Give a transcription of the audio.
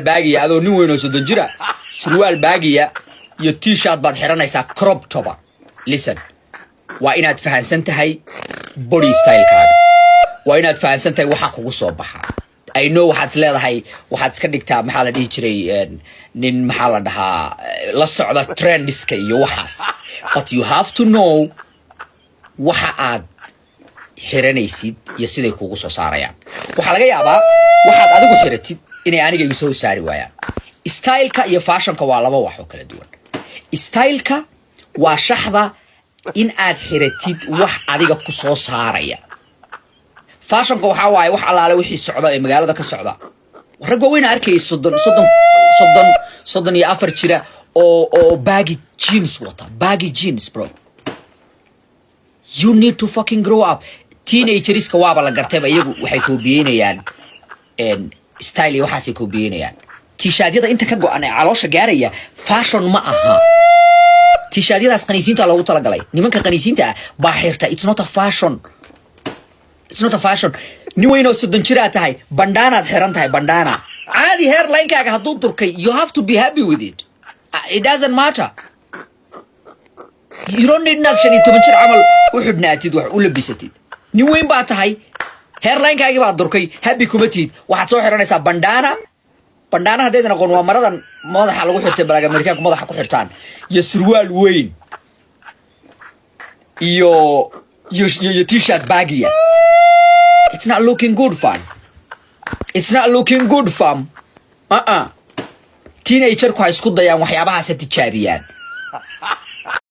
باقي هذا نو وينو سدنجرة سروال باقية يو تي شات بعد حرنايسا كروب توبا listen وإن أتفهم سنتهاي body style كذا وإن أتفهم سنتهاي وحق وصوبها I know waxaad leedahay waxaad iska dhigtaa maxaa la dhihi jiray nin maxaa la dhahaa la socda trendiska iyo waxaas but you have to know waxa aad xiranaysid iyo siday kugu soo saarayaan waxa laga yaabaa waxaad adigu xiratid inay aniga igu soo saari waayaan style-ka iyo fashion-ka waa laba wax oo kala duwan style-ka waa shaxda in aad xiratid wax adiga ku soo saaraya fashion-ka waxa waaye wax alaale wixii socda ee magaalada ka socda rag weyn arkay 30 iyo 4 jira oo baggy jeans wata baggy jeans bro you need to fucking grow up teenagers ka waaba la gartayba iyagu waxay koobiyeynayaan style waxaasay koobiyeynayaan t-shirtyada inta ka go'an ee caloosha gaaraya fashion ma aha t-shirtyadaas qaniisiinta loogu talagalay nimanka qaniisiinta baa xirta it's not a fashion. It's not a fashion. Ni wayno sodonjira tahay bandana xiran tahay bandana. Caadi hairline kaaga haduu durkay you have to be happy with it. It doesn't matter. You don't need not shani toban jir amal u xidhnaatid wax u labisatid. Ni wayn baa tahay hairline kaaga baa durkay happy kuma tid waxaad soo xiranaysaa bandana. Bandana hadeedna qoon waa maradan madaxa lagu xirtay balaga Amerikaanku madaxa ku xirtaan. Iyo surwaal weyn. Iyo t-shirt baggiya. It's not looking good, fam. It's not looking good, fam. Teenager ku isku dayaan waxyaabahaas tijaabiyaan.